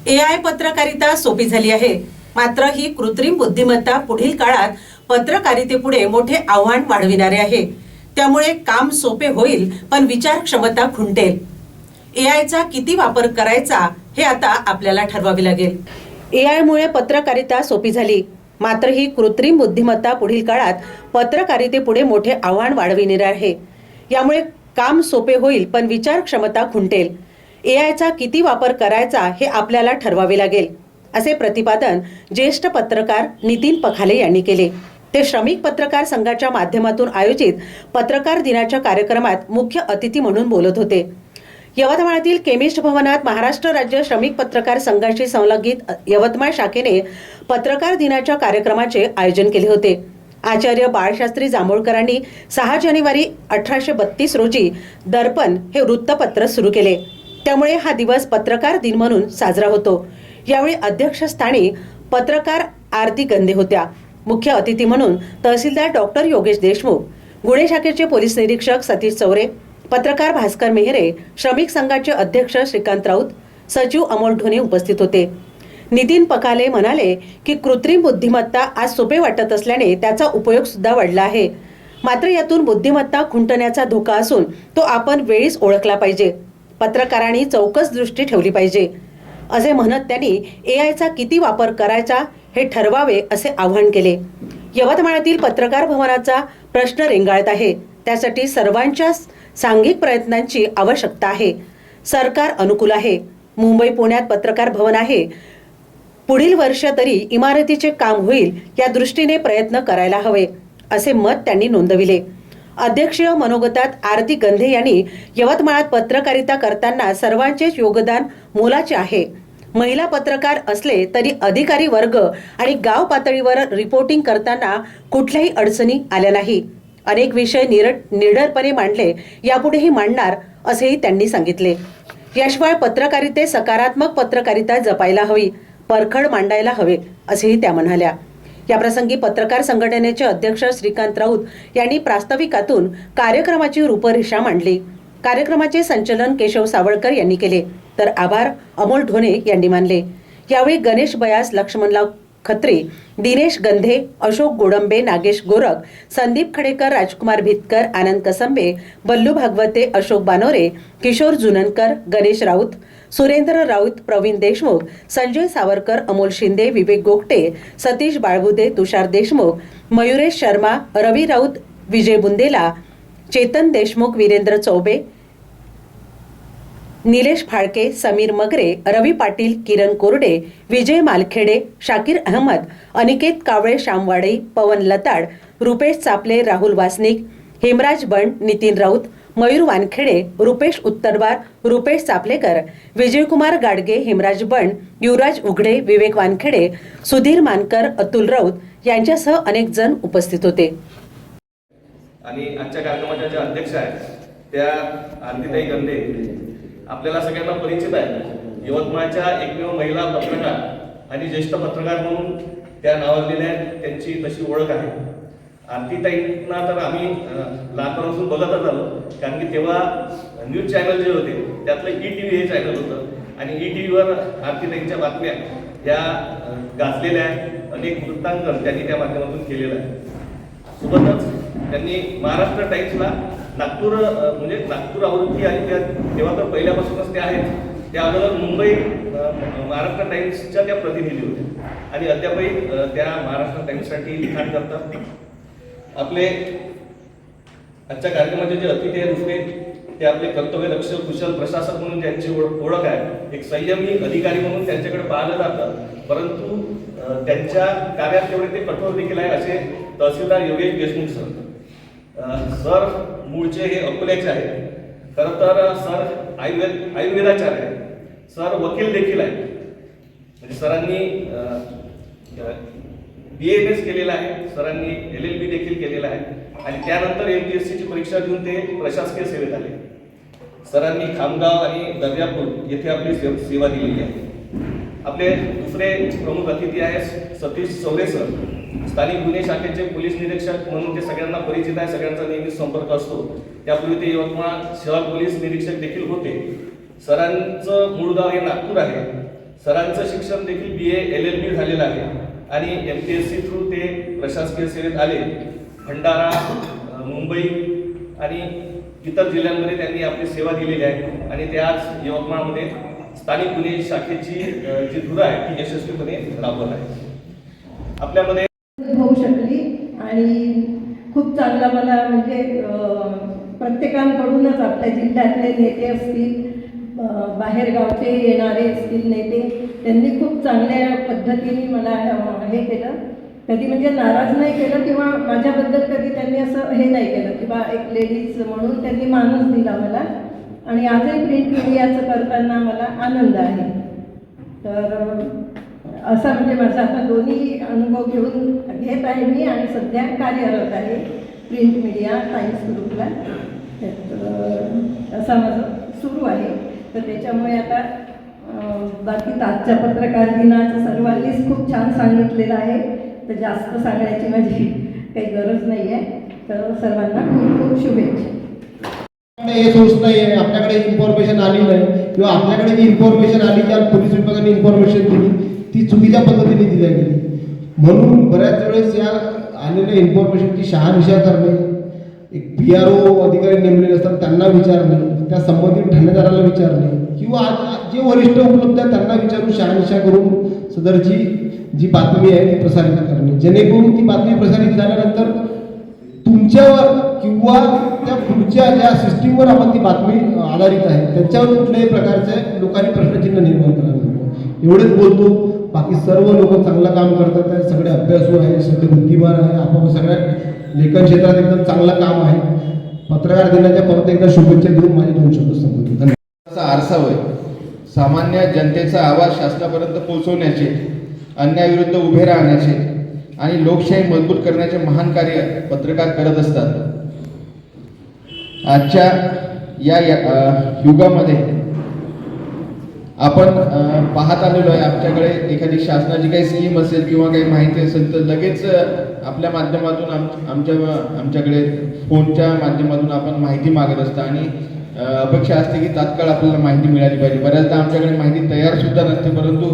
AI पत्रकारिता सोपी झाली आहे, मात्र ही कृत्रिम बुद्धिमत्ता पुढील काळात पत्रकारितेपुढे मोठे आव्हान वाढविणारे आहे। त्यामुळे काम सोपे होईल, पण विचार क्षमता खुंटेल। AIचा किती वापर करायचा हे आता आपल्याला ठरवावे लागेल। AI मुळे पत्रकारिता सोपी झाली, मात्र ही कृत्रिम बुद्धिमत्ता पुढील काळात पत्रकारितेपुढे मोठे आव्हान वाढविणारे आहे। यामुळे काम सोपे होईल, पण विचार क्षमता खुंटेल। AIचा किती वापर करायचा हे आपल्याला ठरवावे लागेल, असे प्रतिपादन ज्येष्ठ पत्रकार नितीन पखाले यांनी केले। ते श्रमिक पत्रकार संघाच्या माध्यमातून आयोजित पत्रकार दिनाच्या कार्यक्रमात मुख्य अतिथी म्हणून बोलत होते। यवतमाळतील केमिस्ट भवनात महाराष्ट्र राज्य श्रमिक पत्रकार संघाशी संलग्नित यवतमाळ शाखेने पत्रकार दिनाच्या कार्यक्रमाचे आयोजन केले होते। आचार्य बाळशास्त्री जांभूळकरांनी 6 जानेवारी 1832 रोजी दर्पण हे वृत्तपत्र सुरू केले। त्यामुळे हा दिवस पत्रकार दिन म्हणून साजरा होतो। यावेळी अध्यक्षस्थानी पत्रकार आरती गंधे होत्या। मुख्य अतिथी म्हणून तहसीलदार डॉक्टर योगेश देशमुख, गुन्हे शाखेचे पोलीस निरीक्षक सतीश चौरे, पत्रकार भास्कर मेहरे, श्रमिक संघाचे अध्यक्ष श्रीकांत राऊत, सचिव अमोल ढोणे उपस्थित होते। नितीन पखाले म्हणाले की कृत्रिम बुद्धिमत्ता आज सोपे वाटत असल्याने त्याचा उपयोग सुद्धा वाढला आहे, मात्र यातून बुद्धिमत्ता खुंटण्याचा धोका असून तो आपण वेळीच ओळखला पाहिजे। पत्रकारांनी चौकस दृष्टी ठेवली पाहिजे, असे म्हणत त्यांनी AIचा किती वापर करायचा हे ठरवावे असे आवाहन केले। यवतमाळातील पत्रकार भवनाचा प्रश्न रेंगाळत आहे, त्यासाठी सर्वांच्या सांघिक प्रयत्नांची आवश्यकता आहे। सरकार अनुकूल आहे, मुंबई पुण्यात पत्रकार भवन आहे, पुढील वर्ष तरी इमारतीचे काम होईल या दृष्टीने प्रयत्न करायला हवे, असे मत त्यांनी नोंदविले। अध्यक्षीय मनोगतात आरती गंधे यांनी यवतमाळात पत्रकारिता करताना सर्वांचेच योगदान मोलाचे आहे। महिला पत्रकार असले तरी अधिकारी वर्ग आणि गाव पातळीवर रिपोर्टिंग करताना कुठल्याही अडचणी आल्या नाही। अनेक विषय निडरपणे मांडले, यापुढेही मांडणार, असेही त्यांनी सांगितले। याशिवाय पत्रकारिते सकारात्मक पत्रकारिता जपायला हवी, परखड मांडायला हवे, असेही त्या म्हणाल्या। याप्रसंगी पत्रकार संघटनेचे अध्यक्ष श्रीकांत राऊत यांनी प्रास्ताविकातून कार्यक्रमाची रूपरेषा मांडली। कार्यक्रमाचे संचालन केशव सावळकर यांनी केले, तर आभार अमोल ढोणे यांनी मानले। यावेळी गणेश बयास, लक्ष्मणराव खत्री, दिनेश गंधे, अशोक गोडंबे, नागेश गोरख, संदीप खडेकर, राजकुमार भितकर, आनंद कसंबे, बल्लू भागवते, अशोक बानोरे, किशोर जुननकर, गणेश राऊत, सुरेंद्र राऊत, प्रवीण देशमुख, संजय सावरकर, अमोल शिंदे, विवेक गोगटे, सतीश बाळबुदे, तुषार देशमुख, मयुरेश शर्मा, रवी राऊत, विजय बुंदेला, चेतन देशमुख, वीरेंद्र चौबे, निलेश फाळके, समीर मगरे, रवी पाटील, किरण कोरडे, विजय मालखेडे, शाकीर अहमद, अनिकेत कावळे, श्यामवाडे, पवन लताड, रुपेश चापले, राहुल वासनिक, हेमराज बंड, नितीन राऊत, मयूर वानखेडे, रुपेश उत्तरवार, रुपेश चापलेकर, विजयकुमार गाडगे, हेमराज बंड, युवराज उघडे, विवेक वानखेडे, सुधीर मानकर, अतुल राऊत यांच्यासह अनेक जण उपस्थित होते। आणि आजच्या कार्यक्रमाच्या ज्या अध्यक्ष आहेत त्या आरतीताई गंधे आपल्याला सगळ्यांना परिचित आहे। यवतमाळच्या एकमेव महिला पत्रकार आणि ज्येष्ठ पत्रकार म्हणून त्या नावाजलेल्या आहेत, त्यांची तशी ओळख आहे। आरतीताईंना तर आम्ही लहानपणापासून बघतच आलो, कारण की तेव्हा न्यूज चॅनल जे होते त्यातलं ETV हे चॅनल होतं आणि ETVवर आरतीताईंच्या बातम्या या गाजलेल्या आहेत। अनेक वृत्तांकन त्यांनी त्या माध्यमातून केलेलं आहे। सोबतच त्यांनी महाराष्ट्र टाइम्सला नागपूर म्हणजे नागपूर आवृत्ती आणि तेव्हा तर पहिल्यापासूनच त्या आहेत, त्या अगोदर मुंबई महाराष्ट्र टाइम्सच्या त्या प्रतिनिधी होत्या आणि अद्यापही त्या महाराष्ट्र टाइम्ससाठी लिखाण करतात। आपले आजच्या कार्यक्रमाचे जे अतिथी आहेत दुसरे ते आपले कर्तव्यदक्ष कुशल प्रशासक म्हणून ज्यांची ओळख आहे, एक संयमी अधिकारी म्हणून त्यांच्याकडे पाहिलं जातं, परंतु त्यांच्या कार्यात तेवढे ते कठोर देखील आहे असे तहसीलदार योगेश देशमुख सर मूळचे हे अकोल्याचे आहेत। खरं तर सर आयुर्वेदाचार्य आहेत, सर वकील देखील आहेत, म्हणजे सरांनी BAMS केलेला आहे, सरांनी LLB देखील केलेला आहे आणि त्यानंतर MPSC ची परीक्षा देऊन ते प्रशासकीय सेवेत आले। सरांनी खामगाव आणि दर्यापूर येथे आपली सेवा दिलेली आहे। आपले दुसरे प्रमुख अतिथी आहेत सतीश चौरे सर, स्थानिक गुन्हे शाखेचे पोलीस निरीक्षक म्हणून ते सगळ्यांना परिचित आहे, सगळ्यांचा नेहमी संपर्क असतो। त्यापूर्वी ते यवतमाळ शहर पोलीस निरीक्षक देखील होते। सरांचं मूळ गाव हे नागपूर आहे। सरांचं शिक्षण देखील BA LLB झालेलं आहे आणि MPSC थ्रू ते प्रशासकीय सेवेत आले. भंडारा, मुंबई आणि इतर जिल्ह्यांमध्ये त्यांनी आपली सेवा दिलेली आहे आणि ते आज यवतमाळमध्ये स्थानिक गुन्हे शाखेची जी धुरा आहे ती यशस्वीपणे राबवत आहे. आपल्यामध्ये होऊ शकली आणि खूप चांगला मला म्हणजे प्रत्येकांकडूनच आपल्या जिल्ह्यातले नेते असतील, बाहेरगावचे येणारे असतील नेते, त्यांनी खूप चांगल्या पद्धतीने मला हे केलं. कधी म्हणजे नाराज नाही केलं किंवा माझ्याबद्दल कधी त्यांनी असं हे नाही केलं किंवा एक लेडीज म्हणून त्यांनी मानच दिला मला. आणि आजही प्रिंट मीडियाचं करताना मला आनंद आहे. तर असा म्हणजे माझा आता दोन्ही अनुभव घेत आहे मी आणि सध्या कार्यरत आहे प्रिंट मीडिया टाइम्स ग्रुपला. तर असा माझं सुरू आहे. तर त्याच्यामुळे आता बाकी आजच्या पत्रकार दिनाचं सर्वांनीच खूप छान सांगितलेलं आहे, तर जास्त सांगण्याची माझी काही गरज नाही आहे. तर सर्वांना खूप खूप शुभेच्छा. हे सोर्स नाही आहे, आपल्याकडे इन्फॉर्मेशन आली नाही किंवा आपल्याकडे जी इन्फॉर्मेशन आली ज्या पोलीस विभागाने इन्फॉर्मेशन दिली ती चुकीच्या पद्धतीने दिल्या गेली. म्हणून बऱ्याच वेळेस या आलेल्या इन्फॉर्मेशनची शहानिशा करणे, एक PRO अधिकारी नेमलेले असतात त्यांना विचारणे, त्या संबंधित ठाणेदाराला विचारणे किंवा जे वरिष्ठ उपलब्ध आहेत त्यांना विचारून शहानिशा करून सदरची जी बातमी आहे ती प्रसारित करणे, जेणेकरून ती बातमी प्रसारित झाल्यानंतर तुमच्यावर किंवा त्या पुढच्या ज्या सिस्टीमवर आपण ती बातमी आधारित आहे त्याच्यावर कुठल्याही प्रकारचे लोकांनी प्रश्नचिन्ह निर्माण करावे. एवढेच बोलतो. बाकी सर्व लोक चांगलं काम करतात आहे, सगळे अभ्यासू आहे, सगळे बुद्धिमान आहे, आपण सगळ्या लेखन क्षेत्रात एकदम चांगलं काम आहे. पत्रकार दिनाच्या परत एकदा शुभेच्छा देऊन माझे 2 शब्द संबोधतो. धन्यवाद. आरसा होय. सामान्य जनतेचा आवाज शासनापर्यंत पोहोचवण्याचे, अन्यायाविरुद्ध उभे राहण्याचे आणि लोकशाही मजबूत करण्याचे महान कार्य पत्रकार करत असतात. आजच्या या युगामध्ये आपण पाहत आलेलो आहे, आमच्याकडे एखादी शासनाची काही स्कीम असेल किंवा काही माहिती असेल तर लगेच आपल्या माध्यमातून आमच्याकडे फोनच्या माध्यमातून आपण माहिती मागत असतो आणि अपेक्षा असते की तात्काळ आपल्याला माहिती मिळाली पाहिजे. बऱ्याचदा आमच्याकडे माहिती तयार सुद्धा नसते, परंतु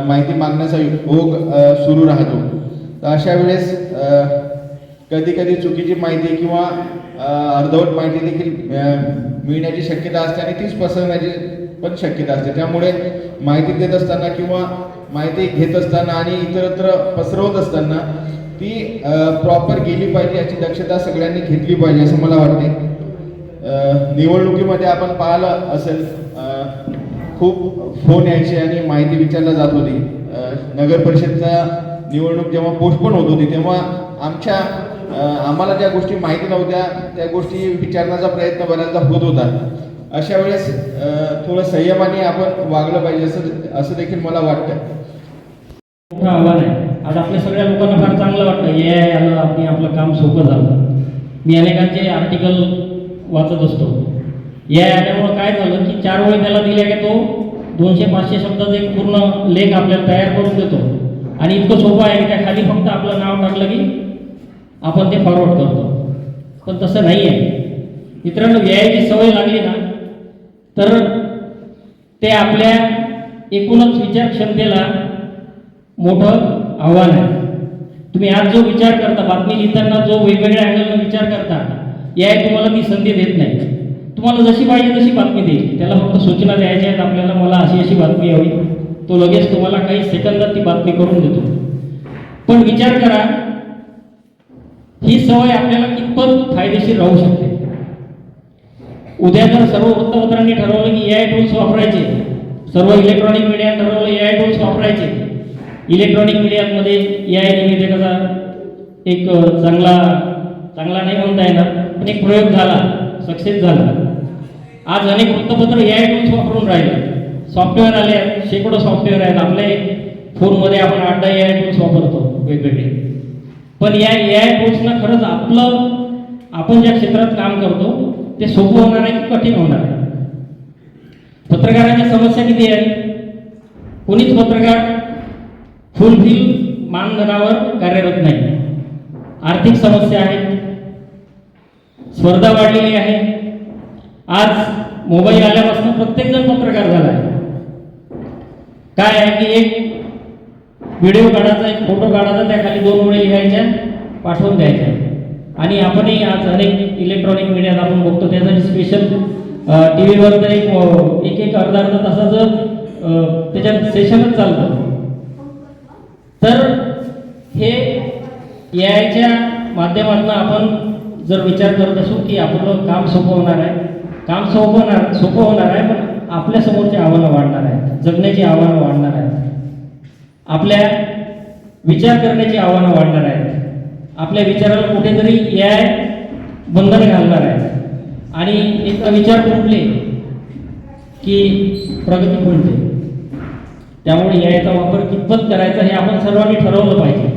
माहिती मागण्याचा ओघ सुरू राहतो. तर अशा वेळेस कधी कधी चुकीची माहिती किंवा अर्धवट माहिती देखील मिळण्याची शक्यता असते आणि तीच पसरण्याची पण शक्यता असते. त्यामुळे माहिती देत असताना किंवा माहिती घेत असताना आणि इतरत्र पसरवत असताना ती प्रॉपर गेली पाहिजे याची दक्षता सगळ्यांनी घेतली पाहिजे असं मला वाटते. निवडणुकीमध्ये आपण पाहिलं असेल खूप फोन यायचे आणि माहिती विचारली जात होती. नगर परिषदचा निवडणूक जेव्हा पोस्टपोन होत होती तेव्हा आम्हाला ज्या गोष्टी माहिती नव्हत्या त्या गोष्टी विचारण्याचा प्रयत्न बऱ्याचदा होत होता. अशा वेळेस थोडं संयमाने आपण वागलं पाहिजे असं देखील मला वाटतं. मोठं आव्हान आहे. आज आपल्या सगळ्या लोकांना फार चांगलं वाटतं AI आलं आणि आपलं काम सोपं झालं. मी अनेकांचे आर्टिकल वाचत असतो. AI आल्यामुळं काय झालं की 4 वेळी त्याला दिल्या की तो 200-500 शब्दाचा एक पूर्ण लेख आपल्याला तयार करून देतो आणि इतकं सोपं आहे की त्या खाली फक्त आपलं नाव टाकलं की आपण ते फॉरवर्ड करतो. पण तसं नाही आहे मित्रांनो. AI सवय लागली ना तर ते आपल्या एकूणच विचार क्षमतेला मोठं आव्हान आहे. तुम्ही आज जो विचार करता, बातमी लिहिताना जो वेगवेगळ्या अँगलनं विचार करता, AI तुम्हाला ती संधी देत नाही. तुम्हाला जशी पाहिजे तशी बातमी देईल. त्याला फक्त सूचना द्यायच्या आहेत आपल्याला, मला अशी अशी बातमी हवी, तो लगेच तुम्हाला काही सेकंदात ती बातमी करून देतो. पण विचार करा ही सवय आपल्याला कितपत फायदेशीर राहू शकते. उद्या जर सर्व वृत्तपत्रांनी ठरवलं की AI टूल्स वापरायचे, सर्व इलेक्ट्रॉनिक मीडिया ठरवलं AI टूल्स वापरायचे, इलेक्ट्रॉनिक मीडियामध्ये AI निवेदकाचा एक चांगला नाही म्हणता येणार पण एक प्रयोग झाला, सक्सेस झाला. आज अनेक वृत्तपत्र AI टूल्स वापरून राहिले. सॉफ्टवेअर आले आहेत, शेकडो सॉफ्टवेअर आहेत. आपल्या फोनमध्ये आपण 8 AI टूल्स वापरतो वेगवेगळे. पण या AI टूल्सनं खरंच आपण ज्या क्षेत्रात काम करतो ते सोपं होणार आहे की कठीण होणार आहे. पत्रकारांच्या समस्या किती आहेत? कोणीच पत्रकार फुलफिल मानधनावर कार्यरत नाही. आर्थिक समस्या आहेत, स्पर्धा वाढलेली आहे. आज मोबाईल आल्यापासून प्रत्येकजण पत्रकार झाला आहे. काय आहे की एक व्हिडिओ काढायचा, एक फोटो काढायचा, त्या खाली 2 ओळी लिहायच्या, पाठवून द्यायच्या. आणि आपणही आज अनेक इलेक्ट्रॉनिक मीडियात आपण बघतो, त्यासाठी स्पेशल टी व्हीवर तर एक अर्धा तासाचं त्याच्यात सेशनच चालतं. तर हे याच्या माध्यमातून आपण जर विचार करत असू की आपलं काम सोपं होणार आहे, काम सोपं होणार आहे, पण आपल्या समोरची आव्हानं वाढणार आहेत, जगण्याची आव्हानं वाढणार आहेत, आपल्या विचार करण्याची आव्हानं वाढणार आहेत, आपल्या विचाराला कुठेतरी AI बंधन घालणार आहे. आणि एक विचार फुटले की प्रगती फुलते. त्यामुळे याचा वापर कितपत करायचा हे आपण सर्वांनी ठरवलं पाहिजे.